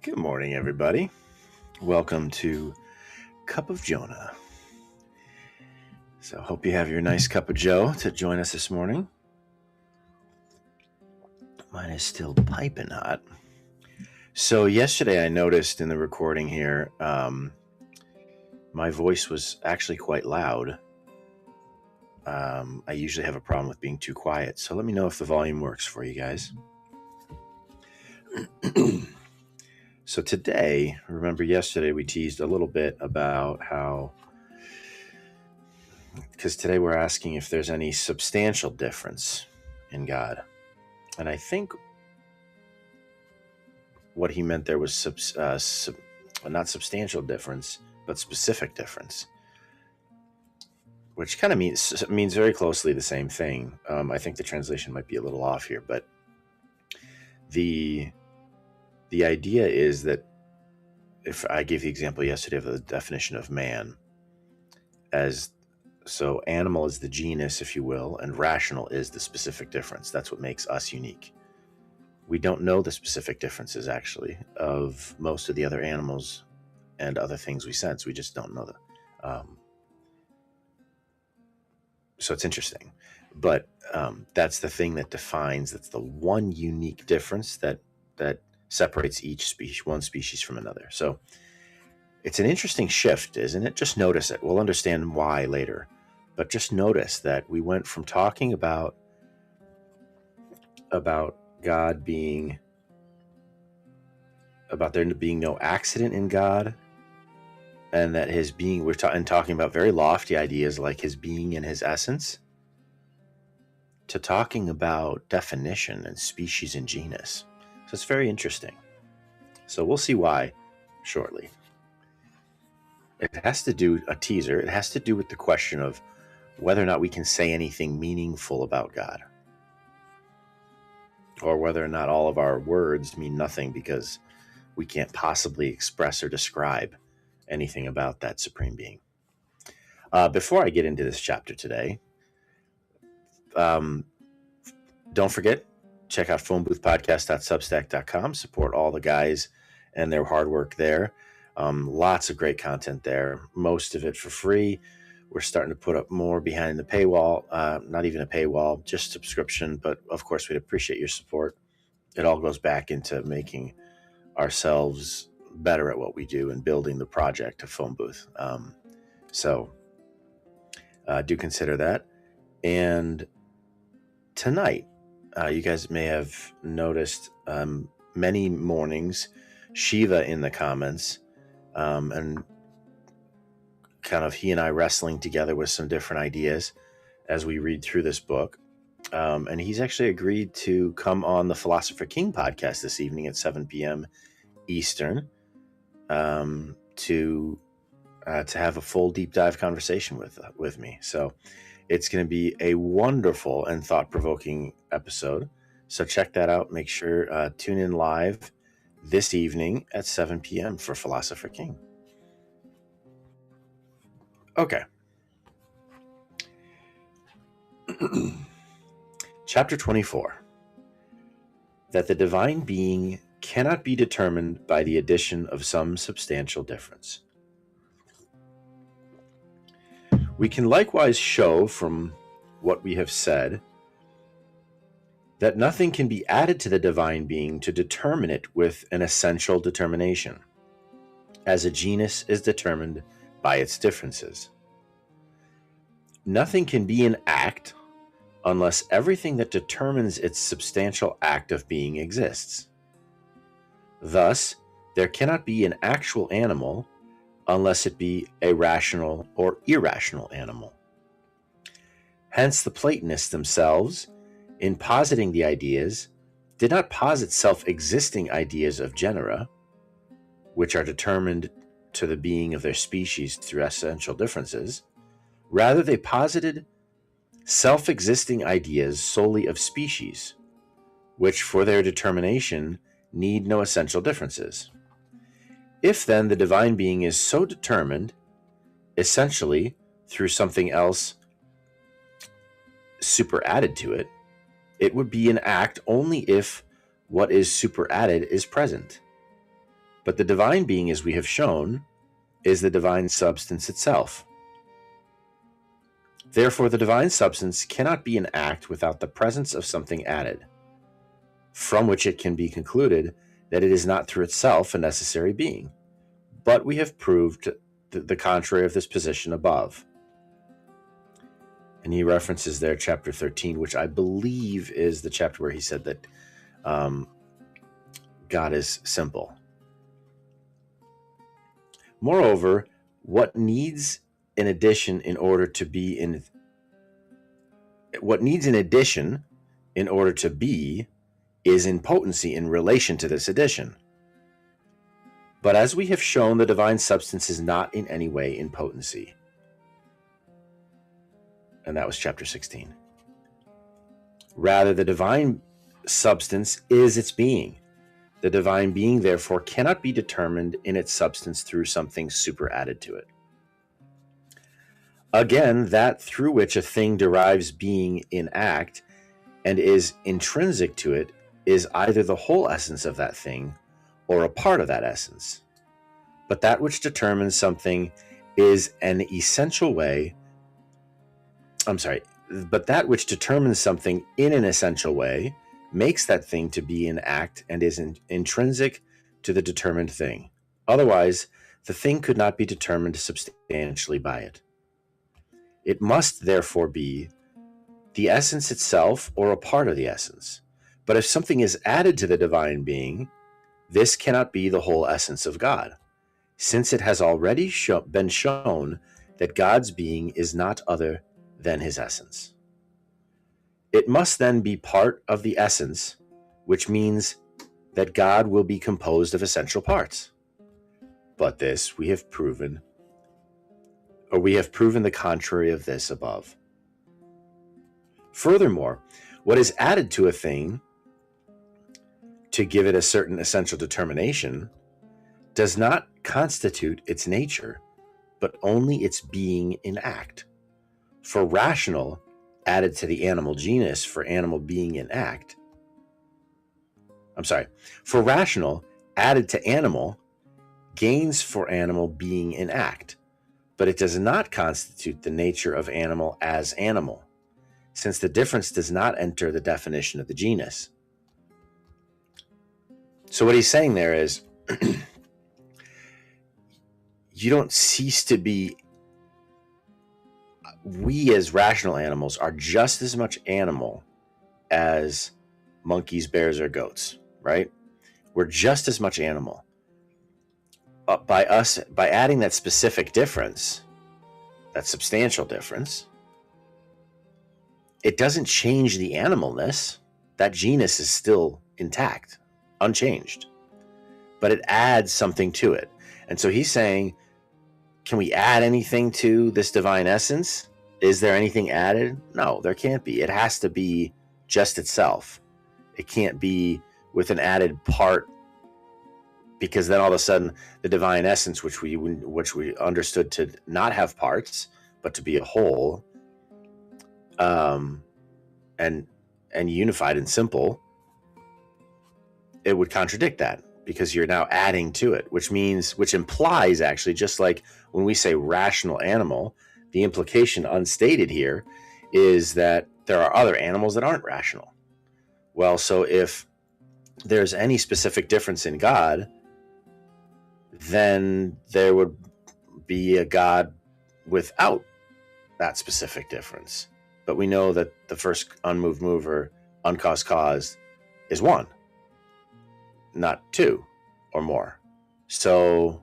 Good morning, everybody. Welcome to Cup of Jonah. So, hope you have your nice cup of Joe to join us this morning. Mine is still piping hot. So, yesterday I noticed in the recording here, my voice was actually quite loud. I usually have a problem with being too quiet, so let me know if the volume works for you guys. So today, remember yesterday we teased a little bit about how, because today we're asking if there's any substantial difference in God. And I think what he meant there was not substantial difference, but specific difference, which kind of means very closely the same thing. I think the translation might be a little off here, but the idea is that if I gave the example yesterday of the definition of man as, so animal is the genus, if you will, and rational is the specific difference. That's what makes us unique. We don't know the specific differences, actually, of most of the other animals and other things we sense. We just don't know them. So it's interesting. But that's the thing that defines, that's the one unique difference that separates each species, one species from another. So it's an interesting shift, isn't it? Just notice it. We'll understand why later. But just notice that we went from talking about God being, about there being no accident in God, and that his being, we're talking about very lofty ideas like his being and his essence, to talking about definition and species and genus. So it's very interesting. So we'll see why shortly. It has to do, a teaser, it has to do with the question of whether or not we can say anything meaningful about God, or whether or not all of our words mean nothing because we can't possibly express or describe anything about that supreme being. Before I get into this chapter today, don't forget, check out phoneboothpodcast.substack.com. Support all the guys and their hard work there. Lots of great content there, most of it for free. We're starting to put up more behind the paywall, not even a paywall, just subscription. But of course, we'd appreciate your support. It all goes back into making ourselves better at what we do and building the project of Phone Booth. So do consider that. And tonight, you guys may have noticed many mornings, Shiva in the comments, and kind of he and I wrestling together with some different ideas as we read through this book. And he's actually agreed to come on the Philosopher King podcast this evening at 7 p.m. Eastern to have a full deep dive conversation with me. So it's going to be a wonderful and thought-provoking episode. So check that out. Make sure tune in live this evening at 7 p.m. for Philosopher King. Okay. Chapter 24. That the divine being cannot be determined by the addition of some substantial difference. We can likewise show from what we have said that nothing can be added to the divine being to determine it with an essential determination, as a genus is determined by its differences. Nothing can be an act unless everything that determines its substantial act of being exists. Thus, there cannot be an actual animal unless it be a rational or irrational animal. Hence, the Platonists themselves, in positing the ideas, did not posit self-existing ideas of genera, which are determined to the being of their species through essential differences. Rather, they posited self-existing ideas solely of species, which for their determination need no essential differences. If then the divine being is so determined, essentially through something else superadded to it, it would be an act only if what is superadded is present. But the divine being, as we have shown, is the divine substance itself. Therefore, the divine substance cannot be an act without the presence of something added, from which it can be concluded that it is not through itself a necessary being. But we have proved the contrary of this position above. And he references there chapter 13, which I believe is the chapter where he said that God is simple. Moreover, what needs in addition in order to be is in potency in relation to this addition. But as we have shown, the divine substance is not in any way in potency. And that was chapter 16. Rather, the divine substance is its being. The divine being, therefore, cannot be determined in its substance through something superadded to it. Again, that through which a thing derives being in act and is intrinsic to it is either the whole essence of that thing or a part of that essence. But that which determines something is an essential way. But that which determines something in an essential way makes that thing to be in act and is intrinsic to the determined thing. Otherwise, the thing could not be determined substantially by it. It must therefore be the essence itself or a part of the essence. But if something is added to the divine being, this cannot be the whole essence of God, since it has already been shown that God's being is not other than his essence. It must then be part of the essence, which means that God will be composed of essential parts. But this we have proven the contrary of this above. Furthermore, what is added to a thing to give it a certain essential determination does not constitute its nature, but only its being in act. For rational added to the animal genus for animal being in act. For rational added to animal gains for animal being in act, but it does not constitute the nature of animal as animal, since the difference does not enter the definition of the genus. So what he's saying there is, you don't cease to be, we as rational animals are just as much animal as monkeys, bears, or goats, right? We're just as much animal. By adding that specific difference, that substantial difference, it doesn't change the animalness. That genus is still intact, unchanged, but it adds something to it. And so he's saying, can we add anything to this divine essence? Is there anything added? No, there can't be. It has to be just itself. It can't be with an added part, because then all of a sudden the divine essence, which we understood to not have parts, but to be a whole, and unified and simple, it would contradict that, because you're now adding to it, which implies actually, just like when we say rational animal, the implication unstated here is that there are other animals that aren't rational. Well, so if there's any specific difference in God, then there would be a God without that specific difference. But we know that the first unmoved mover, uncaused cause, is one, not two or more. So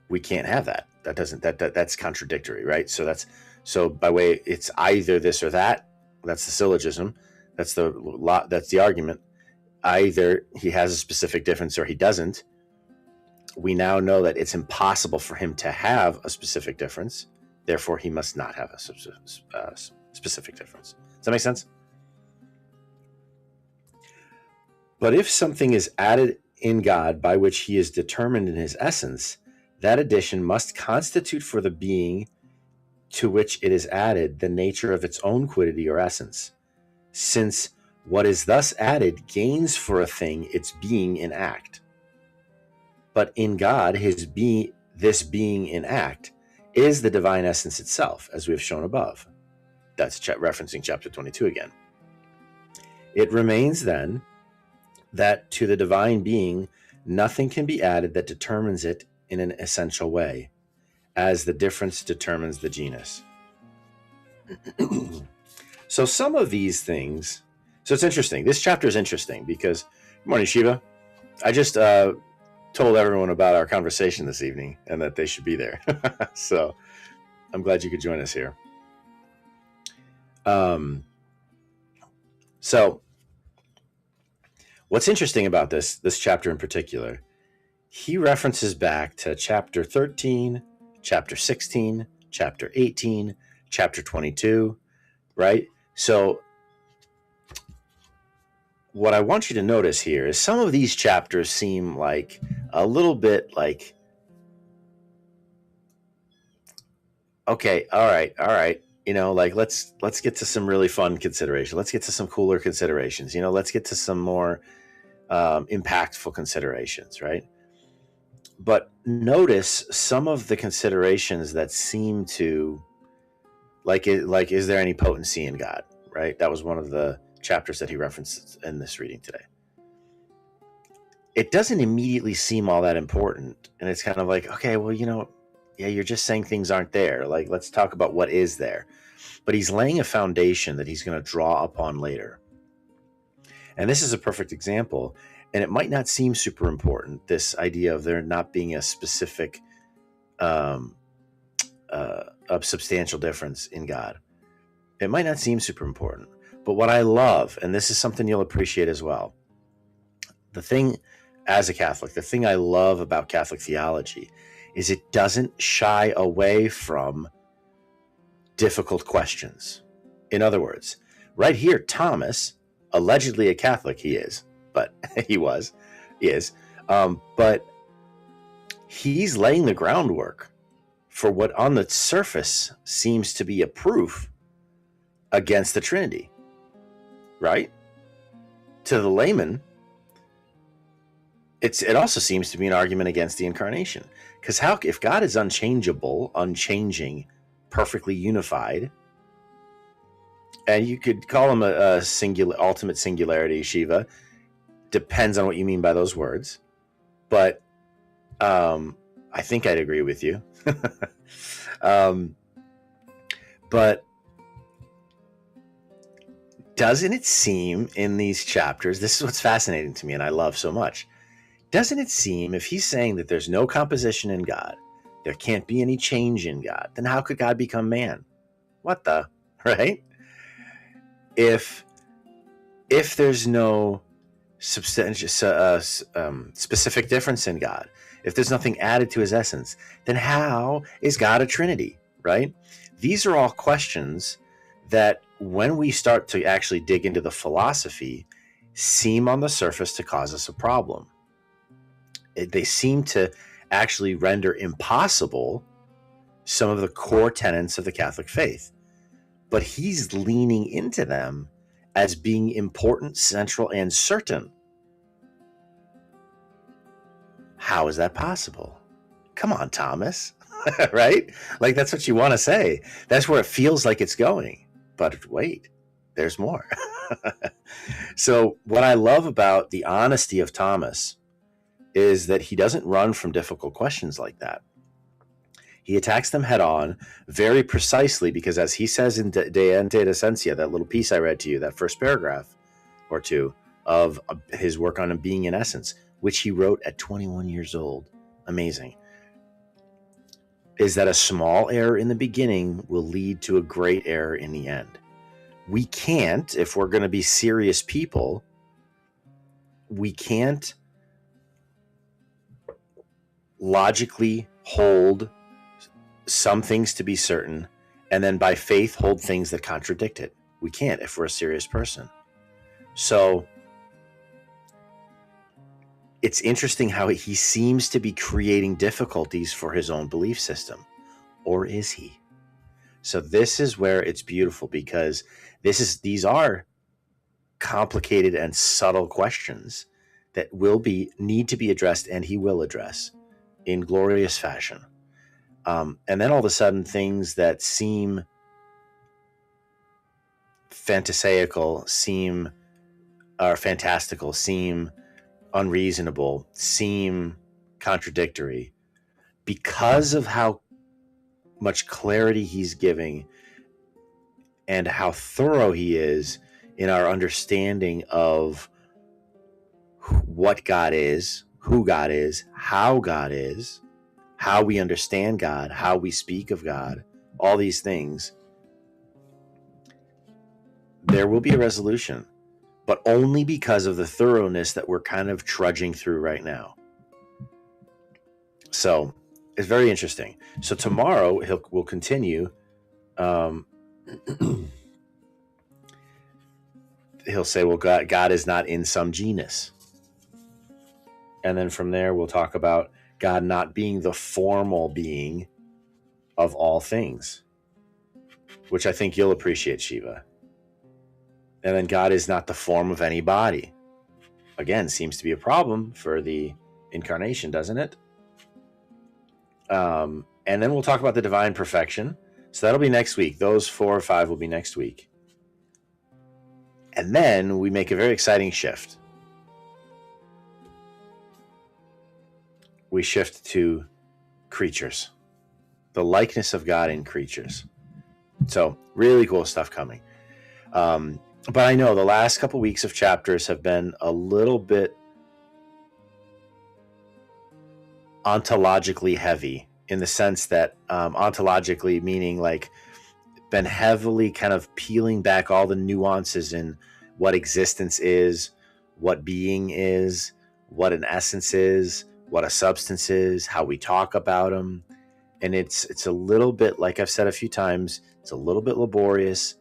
we can't have that. That's contradictory, right? So by way, it's either this or that. That's the syllogism. That's the argument. Either he has a specific difference or he doesn't. We now know that it's impossible for him to have a specific difference. Therefore, he must not have a specific difference. Does that make sense? But if something is added in God by which he is determined in his essence, that addition must constitute for the being to which it is added the nature of its own quiddity or essence, since What is thus added gains for a thing its being in act. But in God, this being in act is the divine essence itself, as we have shown above. That's referencing chapter 22 again. It remains then that to the divine being, nothing can be added that determines it in an essential way, as the difference determines the genus. So some of these things, so it's interesting. This chapter is interesting because, good morning, Shiva. I just told everyone about our conversation this evening and that they should be there. So I'm glad you could join us here. So what's interesting about this chapter in particular, he references back to chapter 13, chapter 16, chapter 18, chapter 22, right? So what I want you to notice here is some of these chapters seem like a little bit like, okay, all right. Like let's get to some really fun consideration. Let's get to some cooler considerations. Let's get to some more impactful considerations, right? But notice some of the considerations that seem to is there any potency in God, right? That was one of the chapters that he referenced in this reading today. It doesn't immediately seem all that important. And it's kind of like, okay, well, yeah, you're just saying things aren't there. Like, let's talk about what is there. But he's laying a foundation that he's going to draw upon later. And this is a perfect example. And it might not seem super important, this idea of there not being a specific a substantial difference in God. It might not seem super important. But what I love, and this is something you'll appreciate as well, the thing as a Catholic, the thing I love about Catholic theology is it doesn't shy away from difficult questions. In other words, right here, Thomas, allegedly a Catholic, he is, but but he's laying the groundwork for what on the surface seems to be a proof against the Trinity, right? To the layman, it also seems to be an argument against the incarnation. Because if God is unchangeable, unchanging, perfectly unified, and you could call him a ultimate singularity, Shiva, depends on what you mean by those words, but I think I'd agree with you. But doesn't it seem in these chapters, this is what's fascinating to me and I love so much, doesn't it seem if he's saying that there's no composition in God, there can't be any change in God, then how could God become man? What the, right? If there's no specific difference in God, if there's nothing added to his essence, then how is God a Trinity, right? These are all questions that when we start to actually dig into the philosophy, seem on the surface to cause us a problem. They seem to actually render impossible some of the core tenets of the Catholic faith. But he's leaning into them as being important, central, and certain. How is that possible? Come on, Thomas, right? Like, that's what you want to say. That's where it feels like it's going. But wait, there's more. So what I love about the honesty of Thomas is that he doesn't run from difficult questions like that. He attacks them head on very precisely because, as he says in De Ente Essentia, that little piece I read to you, that first paragraph or two of his work on being in essence, which he wrote at 21 years old, amazing, is that a small error in the beginning will lead to a great error in the end. We can't, if we're going to be serious people, we can't logically hold some things to be certain and then by faith hold things that contradict it. We can't if we're a serious person. So it's interesting how he seems to be creating difficulties for his own belief system. Or is he? So this is where it's beautiful, because these are complicated and subtle questions that need to be addressed, and he will address in glorious fashion. And then all of a sudden, things that seem fantastical, seem unreasonable, seem contradictory, because of how much clarity he's giving and how thorough he is in our understanding of what God is, who God is, how we understand God, how we speak of God, all these things, there will be a resolution, but only because of the thoroughness that we're kind of trudging through right now. So it's very interesting. So tomorrow we'll continue. He'll say, well, God is not in some genus. And then from there, we'll talk about God not being the formal being of all things, which I think you'll appreciate, Shiva. And then God is not the form of any body. Again, seems to be a problem for the incarnation, doesn't it? And then we'll talk about the divine perfection. So that'll be next week. Those 4 or 5 will be next week. And then we make a very exciting shift. We shift to creatures, the likeness of God in creatures. So really cool stuff coming. But I know the last couple weeks of chapters have been a little bit ontologically heavy, in the sense that ontologically meaning like been heavily kind of peeling back all the nuances in what existence is, what being is, what an essence is, what a substance is, how we talk about them. And it's a little bit, like I've said a few times, it's a little bit laborious,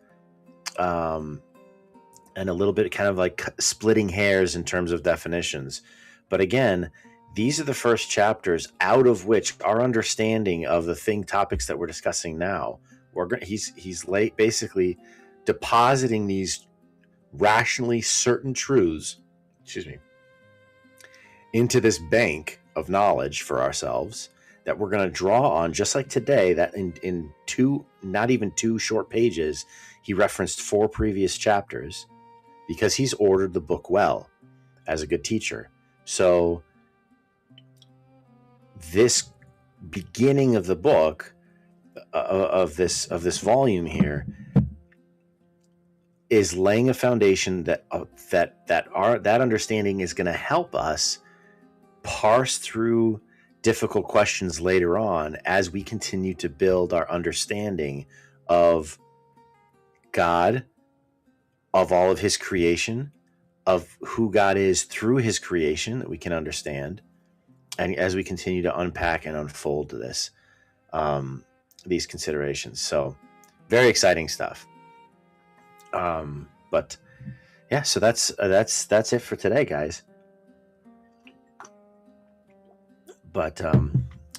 and a little bit kind of like splitting hairs in terms of definitions. But again, these are the first chapters out of which our understanding of the topics that we're discussing now, he's basically depositing these rationally certain truths, into this bank of knowledge for ourselves that we're going to draw on, just like today, that in not even 2 short pages, he referenced 4 previous chapters, because he's ordered the book well as a good teacher. So this beginning of the book, of this volume here, is laying a foundation that understanding is going to help us parse through difficult questions later on as we continue to build our understanding of God, of all of his creation, of who God is through his creation that we can understand. And as we continue to unpack and unfold this, these considerations. So very exciting stuff. But yeah, so that's it for today, guys. But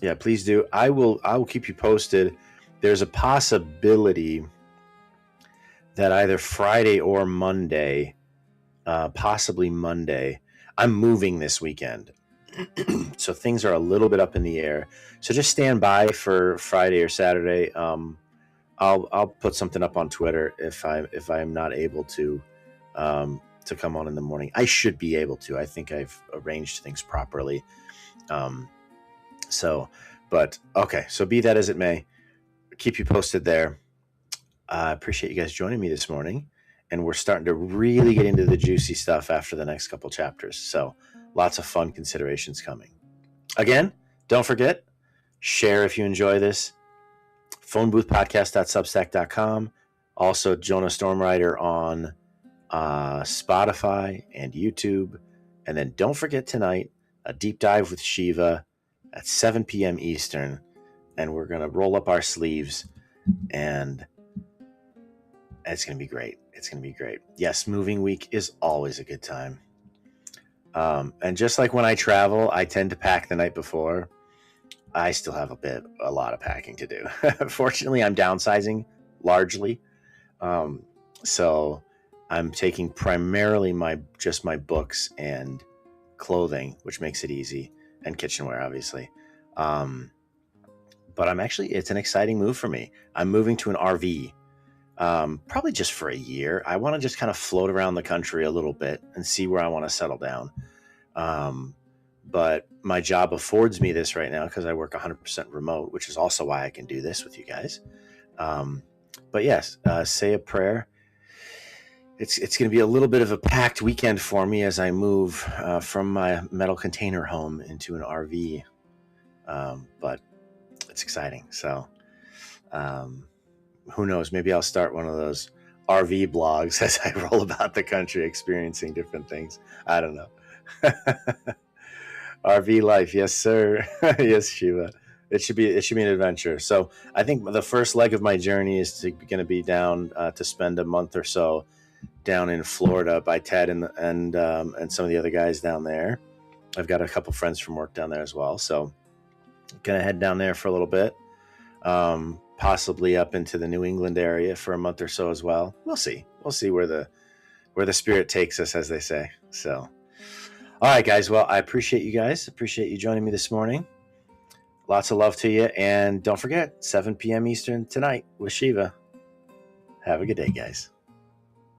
yeah, please do. I will keep you posted. There's a possibility that either Friday or Monday, possibly Monday, I'm moving this weekend. So things are a little bit up in the air. So just stand by for Friday or Saturday. I'll put something up on Twitter if I'm not able to come on in the morning. I should be able to. I think I've arranged things properly. But okay. So be that as it may, keep you posted there. I appreciate you guys joining me this morning, and we're starting to really get into the juicy stuff after the next couple chapters. So lots of fun considerations coming. Again, don't forget, share if you enjoy this. phoneboothpodcast.substack.com. Also, Jonah Stormrider on Spotify and YouTube. And then don't forget tonight, a deep dive with Shiva at 7 p.m. Eastern. And we're going to roll up our sleeves, and it's going to be great. It's going to be great. Yes, moving week is always a good time. And just like when I travel, I tend to pack the night before. I still have a lot of packing to do. Fortunately, I'm downsizing largely. So I'm taking primarily just my books and clothing, which makes it easy, and kitchenware, obviously. But it's an exciting move for me. I'm moving to an RV, probably just for a year. I want to just kind of float around the country a little bit and see where I want to settle down. But my job affords me this right now because I work 100% remote, which is also why I can do this with you guys. But yes, say a prayer. It's going to be a little bit of a packed weekend for me as I move from my metal container home into an RV. But it's exciting. So who knows? Maybe I'll start one of those RV blogs as I roll about the country experiencing different things. I don't know. RV life. Yes, sir. Yes, Shiva. It should be an adventure. So I think the first leg of my journey is going to be down to spend a month or so down in Florida by Ted and some of the other guys down there. I've got a couple friends from work down there as well. So gonna head down there for a little bit, possibly up into the New England area for a month or so as well. We'll see where the spirit takes us, as they say. So, all right, guys. Well, I appreciate you guys. Appreciate you joining me this morning. Lots of love to you. And don't forget, 7 p.m. Eastern tonight with Shiva. Have a good day, guys.